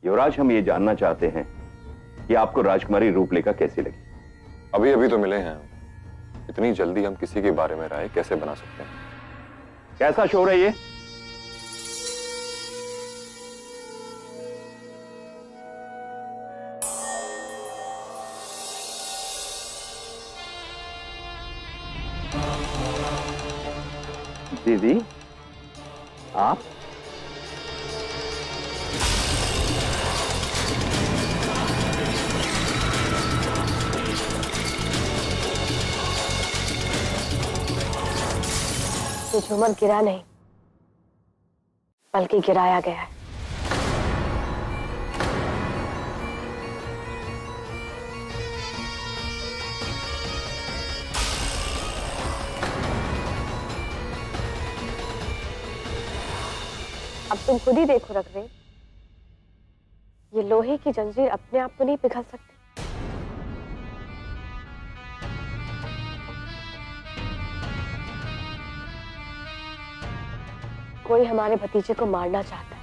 युवराज, हम ये जानना चाहते हैं कि आपको राजकुमारी रूपलेखा कैसी लगी? अभी अभी तो मिले हैं, इतनी जल्दी हम किसी के बारे में राय कैसे बना सकते हैं? कैसा शोर है ये? दीदी, आप? ये झूमर गिरा नहीं, बल्कि गिराया गया है। अब तुम खुद ही देखो रघुवीर, ये लोहे की जंजीर अपने आप तो नहीं पिघल सकती। कोई हमारे भतीजे को मारना चाहता है।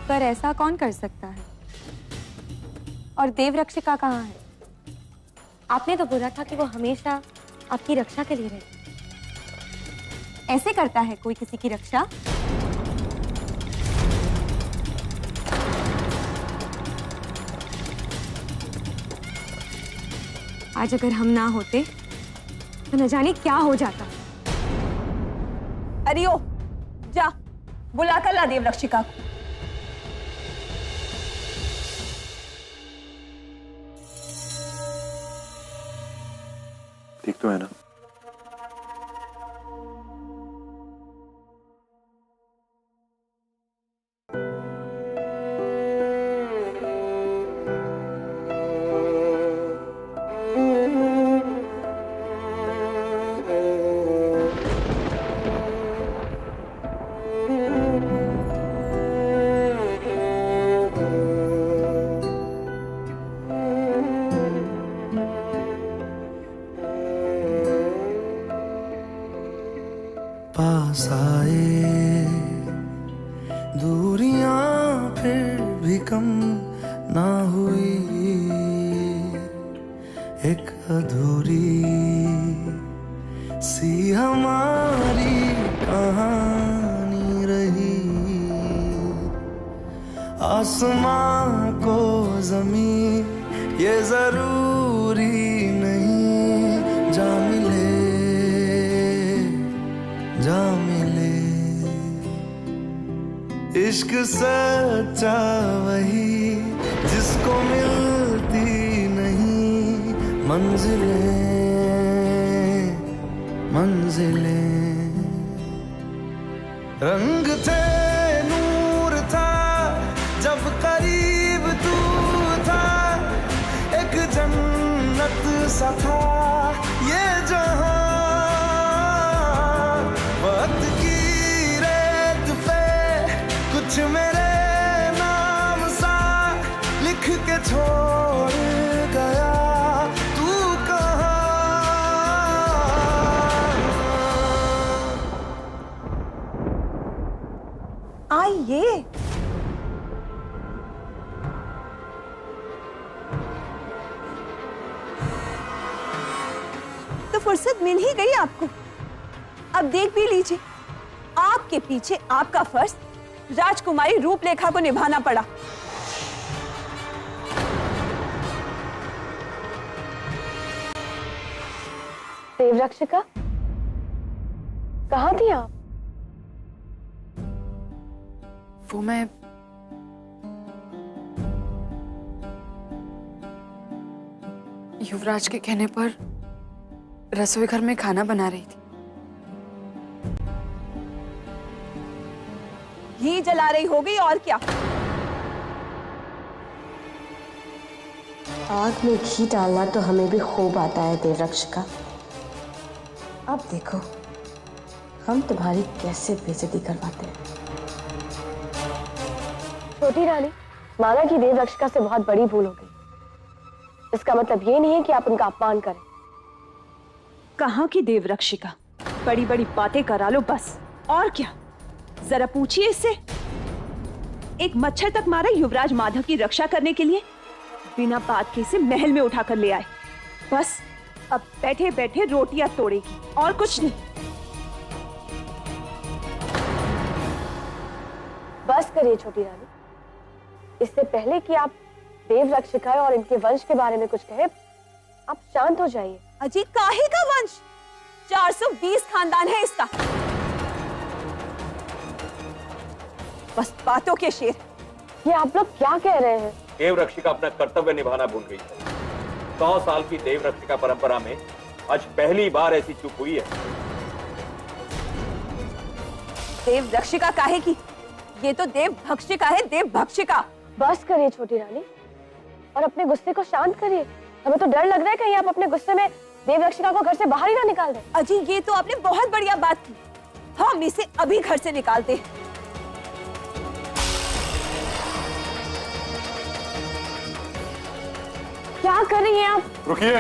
पर ऐसा कौन कर सकता है? और देवरक्षिका कहाँ है? आपने तो बोला था कि वो हमेशा आपकी रक्षा के लिए रहती है। ऐसे करता है कोई किसी की रक्षा? आज अगर हम ना होते तो न जाने क्या हो जाता। अरे ओ, जा बुला कर ला देवरक्षिका को। ठीक तो है ना? पास आए दूरियां फिर भी कम ना हुई, एक अधूरी सी हमारी कहानी रही। आसमां को ज़मीन ये जरूरी नहीं, जा मिले जा मिले। इश्क सच्चा वही जिसको मिलती नहीं मंजिलें मंजिलें। रंग थे नूर था जब करीब तू था, एक जन्नत सा था ये जहां। वक्त की रेत पे कुछ मेरे नाम सा लिख के छोड़ गया, तू कहाँ? आइए। तो फुर्सत मिल ही गई आपको। अब देख भी लीजिए, आपके पीछे आपका फर्ज राजकुमारी रूपलेखा को निभाना पड़ा। देवरक्षिका, कहाँ थी आप? वो मैं युवराज के कहने पर रसोई घर में खाना बना रही थी। घी जला रही होगी और क्या। आग में घी डालना तो हमें भी खूब आता है देवरक्षिका। अब देखो हम तुम्हारी कैसे बेइज्जती करवाते हैं। छोटी रानी, माना कि देवरक्षिका से बहुत बड़ी भूल हो गई, इसका मतलब ये नहीं है कि आप उनका अपमान करें। कहाँ की देवरक्षिका, बड़ी बड़ी बातें करा लो बस, और क्या। जरा पूछिए इससे। एक मच्छर तक मारा युवराज माधव की रक्षा करने के लिए, बिना बात के इसे महल में उठाकर ले आए। बस अब बैठे बैठे रोटियां तोड़ेगी और कुछ नहीं। बस करिए छोटी रानी, इससे पहले कि आप देव रक्षिका और इनके वंश के बारे में कुछ कहे, आप शांत हो जाइए। अजी काहे का वंश? 420 खानदान है इसका। बस बातों के शेर। ये आप लोग क्या कह रहे हैं? देव रक्षिका अपना कर्तव्य निभाना भूल गई है। 100 साल की देव रक्षिका परंपरा में आज पहली बार ऐसी चूक हुई है। देव रक्षिका काहे की? ये तो देव भक्षिका है, देव भक्षिका। बस करिए छोटी रानी और अपने गुस्से को शांत करिए। हमें तो डर लग रहा है कहीं आप अपने गुस्से में देव रक्षिका को घर से बाहर ही ना निकाल दें। अजी ये तो आपने बहुत बढ़िया बात की, हम इसे अभी घर से निकालते हैं। क्या कर रही हैं आप? रुकिए।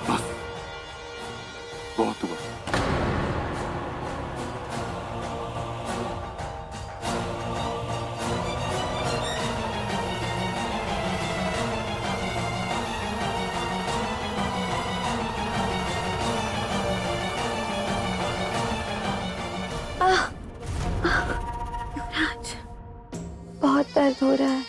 बस बहुत हुआ। बहुत दर्द हो रहा है।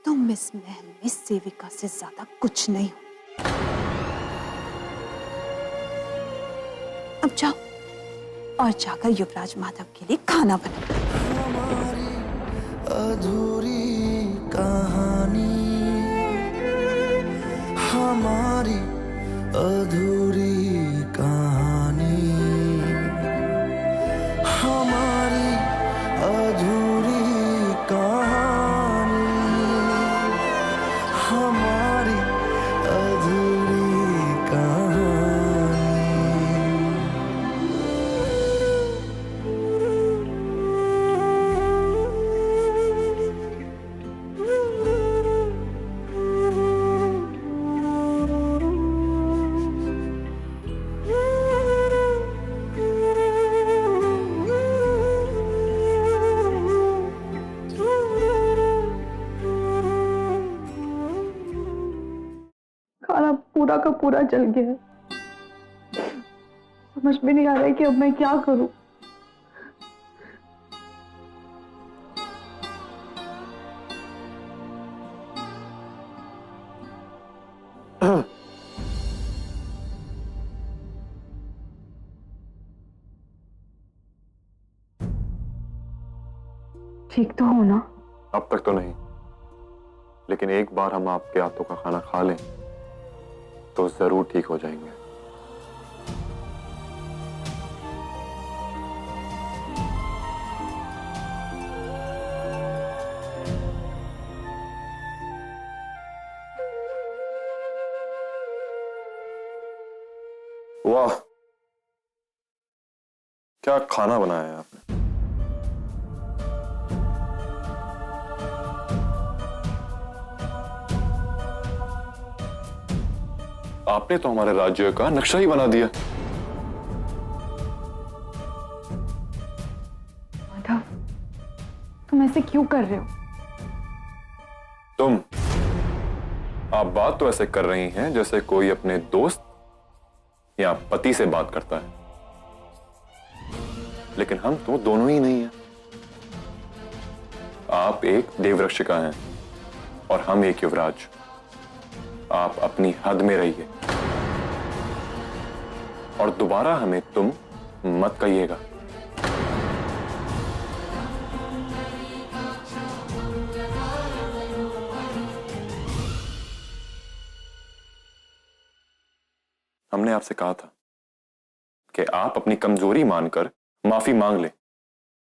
तुम इस महल में सेविका से ज्यादा कुछ नहीं हो। अब जाओ और जाकर युवराज माधव के लिए खाना बनाओ। हमारी अधूरी कहानी, हमारी अधूरी कहानी, हमारी अधूरी कहानी, हमारी अधूरी कहानी। खाना पूरा का पूरा जल गया है। समझ में नहीं आ रहा है कि अब मैं क्या करूं। ठीक तो हो ना? अब तक तो नहीं, लेकिन एक बार हम आपके हाथों का खाना खा लें तो जरूर ठीक हो जाएंगे। वाह, क्या खाना बनाया है आपने। आपने तो हमारे राज्य का नक्शा ही बना दिया। माधव, तुम ऐसे क्यों कर रहे हो? तुम, आप बात तो ऐसे कर रही हैं जैसे कोई अपने दोस्त या पति से बात करता है, लेकिन हम तो दोनों ही नहीं हैं। आप एक देवरक्षिका हैं और हम एक युवराज। आप अपनी हद में रहिए और दोबारा हमें तुम मत कहिएगा। हमने आपसे कहा था कि आप अपनी कमजोरी मानकर माफी मांग लें,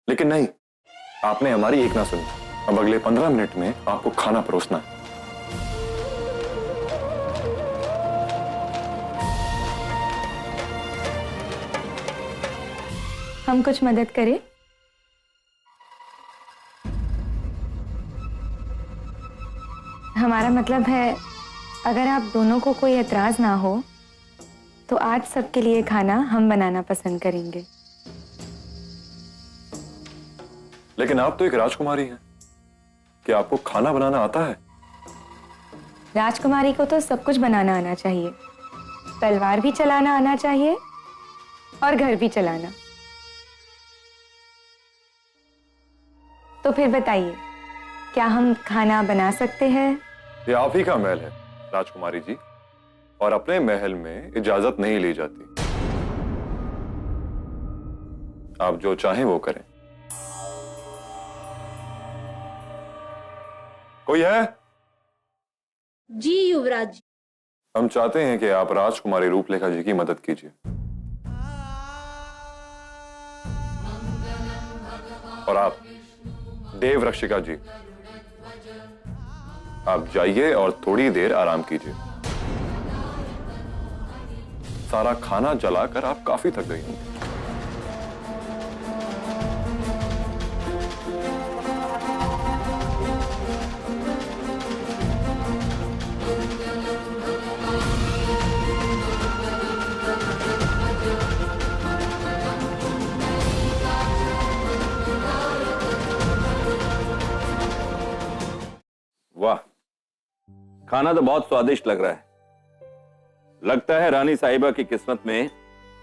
लेकिन नहीं, आपने हमारी एक ना सुनी। अब अगले 15 मिनट में आपको खाना परोसना है। हम कुछ मदद करें? हमारा मतलब है, अगर आप दोनों को कोई एतराज ना हो तो आज सबके लिए खाना हम बनाना पसंद करेंगे। लेकिन आप तो एक राजकुमारी हैं, क्या आपको खाना बनाना आता है? राजकुमारी को तो सब कुछ बनाना आना चाहिए, तलवार भी चलाना आना चाहिए और घर भी चलाना। तो फिर बताइए, क्या हम खाना बना सकते हैं? ये आप ही का महल है राजकुमारी जी, और अपने महल में इजाजत नहीं ली जाती। आप जो चाहें वो करें। कोई है? जी युवराज जी। हम चाहते हैं कि आप राजकुमारी रूपलेखा जी की मदद कीजिए, और आप देवरक्षिका जी, आप जाइए और थोड़ी देर आराम कीजिए। सारा खाना जलाकर आप काफी थक गई होंगी। वाह, खाना तो बहुत स्वादिष्ट लग रहा है। लगता है रानी साहिबा की किस्मत में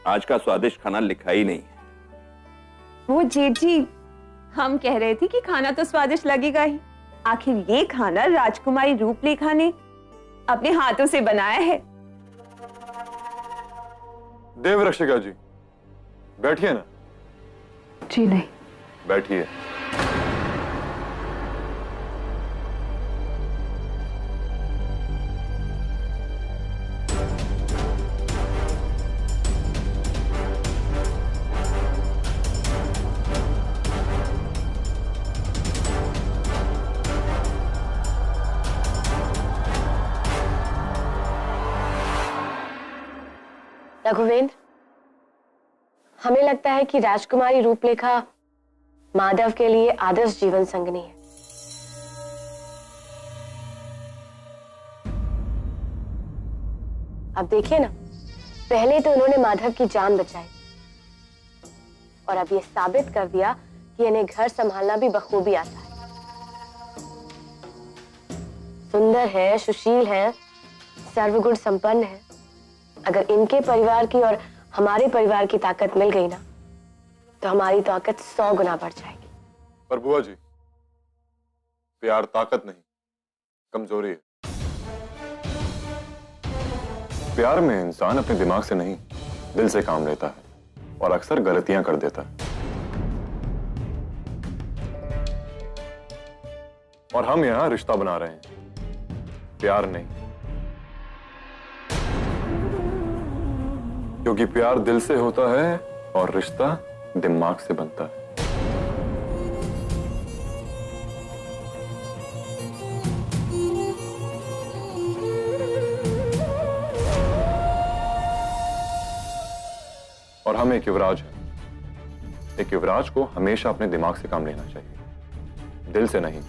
आज का स्वादिष्ट खाना लिखा ही नहीं है। वो जेठ जी, हम कह रहे थे कि खाना तो स्वादिष्ट लगेगा ही। आखिर ये खाना राजकुमारी रूपलेखा ने अपने हाथों से बनाया है। देवरक्षिका जी, बैठिए ना। जी नहीं। बैठिए। रघुवेंद्र, हमें लगता है कि राजकुमारी रूपलेखा माधव के लिए आदर्श जीवन संगनी है। अब देखिए ना, पहले तो उन्होंने माधव की जान बचाई और अब ये साबित कर दिया कि इन्हें घर संभालना भी बखूबी आता है। सुंदर है, सुशील है, सर्वगुण संपन्न है। अगर इनके परिवार की और हमारे परिवार की ताकत मिल गई ना, तो हमारी ताकत 100 गुना बढ़ जाएगी। पर बुआ जी, प्यार ताकत नहीं, कमजोरी है। प्यार में इंसान अपने दिमाग से नहीं, दिल से काम लेता है और अक्सर गलतियां कर देता है। और हम यहां रिश्ता बना रहे हैं, प्यार नहीं। क्योंकि प्यार दिल से होता है और रिश्ता दिमाग से बनता है। और हम एक युवराज हैं। एक युवराज को हमेशा अपने दिमाग से काम लेना चाहिए, दिल से नहीं।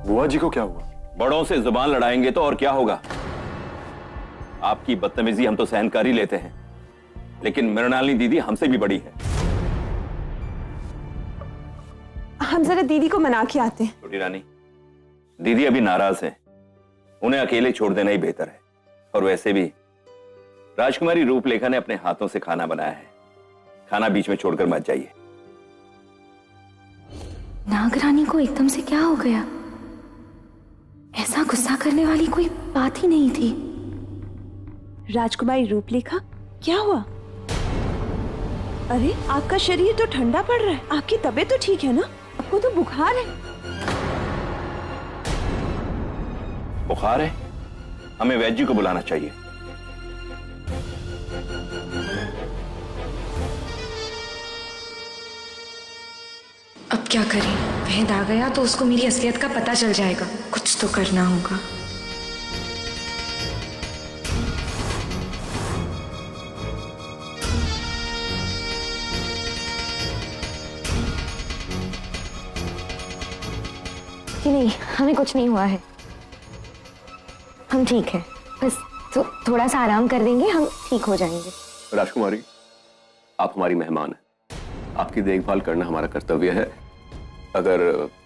बुआ जी को क्या हुआ? बड़ों से जुबान लड़ाएंगे तो और क्या होगा। आपकी बदतमीजी हम तो सहन कर ही लेते हैं, लेकिन मृणालिनी दीदी हमसे भी बड़ी है। हम जरा दीदी को मना के आते हैं। छोटी रानी, दीदी अभी नाराज है, उन्हें अकेले छोड़ देना ही बेहतर है। और वैसे भी राजकुमारी रूपलेखा ने अपने हाथों से खाना बनाया है, खाना बीच में छोड़कर मत जाइए। नागरानी को एकदम से क्या हो गया? ऐसा गुस्सा करने वाली कोई बात ही नहीं थी। राजकुमारी रूपलेखा क्या हुआ? अरे आपका शरीर तो ठंडा पड़ रहा है, आपकी तबीयत तो ठीक है ना? आपको तो बुखार है। बुखार है? हमें वैद्य जी को बुलाना चाहिए। अब क्या करें? वह आ गया तो उसको मेरी असलियत का पता चल जाएगा। कुछ तो करना होगा। कि नहीं, हमें कुछ नहीं हुआ है, हम ठीक हैं। बस थोड़ा सा आराम कर देंगे, हम ठीक हो जाएंगे। राजकुमारी, आप हमारी मेहमान हैं, आपकी देखभाल करना हमारा कर्तव्य है। अगर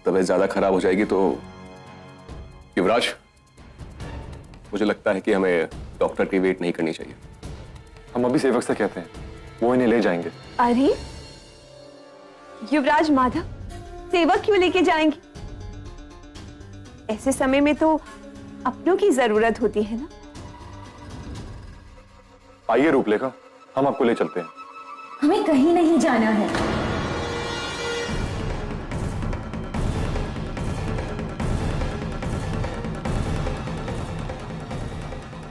तबीयत ज्यादा खराब हो जाएगी तो युवराज, मुझे लगता है कि हमें डॉक्टर की वेट नहीं करनी चाहिए। हम अभी सेवक से कहते हैं, वो इन्हें ले जाएंगे। अरे युवराज माधव, सेवक क्यों लेके जाएंगे? ऐसे समय में तो अपनों की जरूरत होती है ना। आइए रूपलेखा, हम आपको ले चलते हैं। हमें कहीं नहीं जाना है।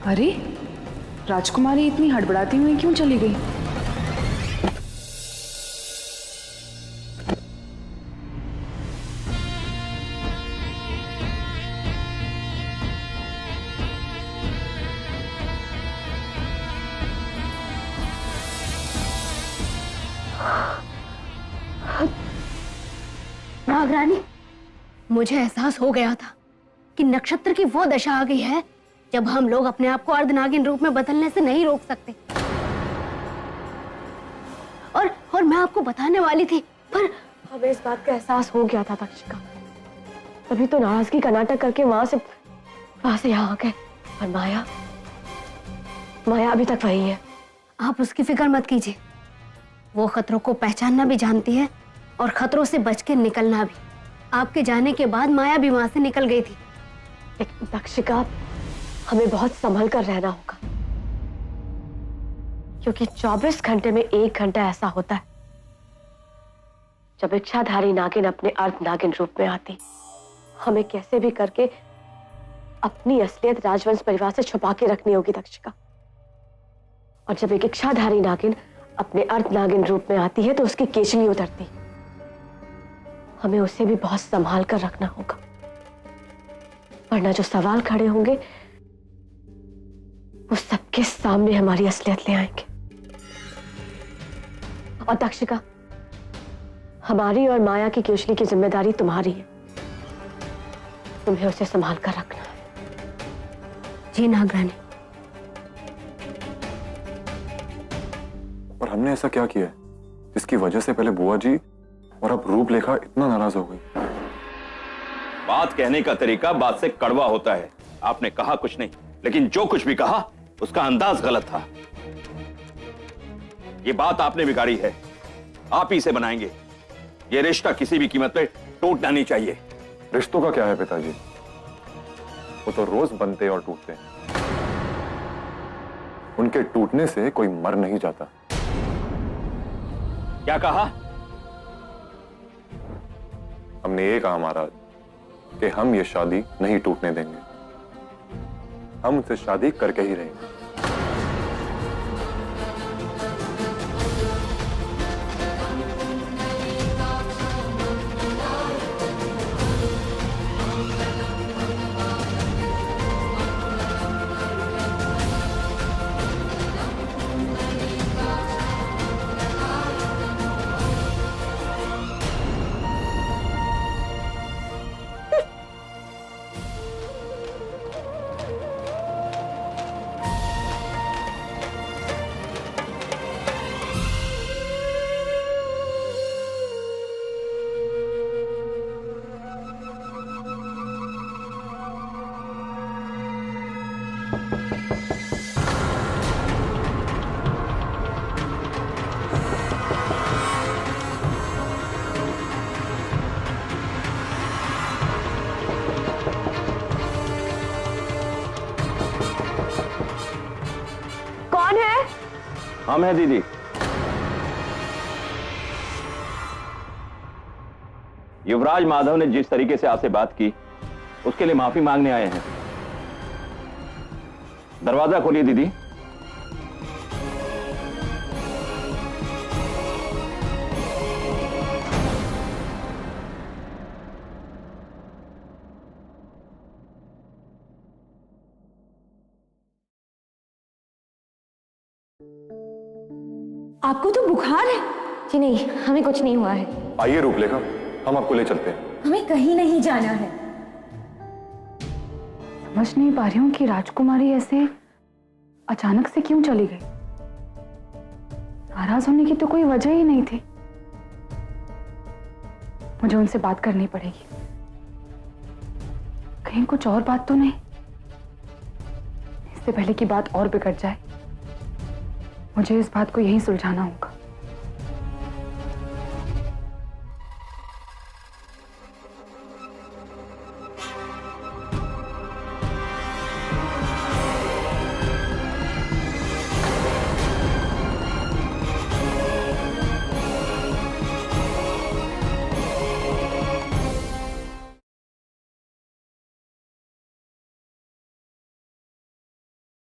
अरे राजकुमारी इतनी हड़बड़ाती हुई क्यों चली गई? नागरानी, मुझे एहसास हो गया था कि नक्षत्र की वो दशा आ गई है जब हम लोग अपने आप को अर्धनागिन रूप में बदलने से नहीं रोक सकते। और मैं आपको बताने वाली थी, पर हमें इस बात का एहसास हो गया था तक्षिका। तभी तो नाराजगी का नाटक करके वहां से यहाँ आ गए। और माया अभी तक वही है। आप उसकी फिक्र मत कीजिए, वो खतरों को पहचानना भी जानती है और खतरों से बच के निकलना भी। आपके जाने के बाद माया भी वहां से निकल गई थी। लेकिन तक्षिका, हमें बहुत संभल कर रहना होगा, क्योंकि 24 घंटे में 1 घंटा ऐसा होता है जब इच्छाधारी नागिन अपने अर्ध नागिन रूप में आती। हमें कैसे भी करके अपनी असलियत राजवंश परिवार से छुपा के रखनी होगी तक्षिका। और जब एक इच्छाधारी नागिन अपने अर्ध नागिन रूप में आती है तो उसकी केचली उतरती। हमें उसे भी बहुत संभाल कर रखना होगा, वरना जो सवाल खड़े होंगे वो सबके सामने हमारी असलियत ले आएंगे। और तक्षिका, हमारी और माया की केचली की जिम्मेदारी तुम्हारी है। तुम्हें उसे संभाल कर रखना है। जी नागरानी। और हमने ऐसा क्या किया है जिसकी वजह से पहले बुआ जी और अब रूपलेखा इतना नाराज हो गई? बात कहने का तरीका बात से कड़वा होता है। आपने कहा कुछ नहीं, लेकिन जो कुछ भी कहा उसका अंदाज गलत था। ये बात आपने बिगाड़ी है, आप ही से बनाएंगे। ये रिश्ता किसी भी कीमत पे टूटना नहीं चाहिए। रिश्तों का क्या है पिताजी, वो तो रोज बनते और टूटते हैं। उनके टूटने से कोई मर नहीं जाता। क्या कहा? हमने ये कहा महाराज कि हम ये शादी नहीं टूटने देंगे, हम उनसे शादी करके ही रहेंगे। हम हैं दीदी। युवराज माधव ने जिस तरीके से आपसे बात की उसके लिए माफी मांगने आए हैं। दरवाजा खोलिए दीदी। आपको तो बुखार है? जी नहीं, हमें कुछ नहीं हुआ है। आइए रूपलेखा, हम आपको ले चलते हैं। हमें कहीं नहीं जाना है। समझ नहीं पा रही हूँ कि राजकुमारी ऐसे अचानक से क्यों चली गई। नाराज होने की तो कोई वजह ही नहीं थी। मुझे उनसे बात करनी पड़ेगी। कहीं कुछ और बात तो नहीं, इससे पहले कि बात और बिगड़ जाए। मुझे इस बात को यहीं सुलझाना होगा।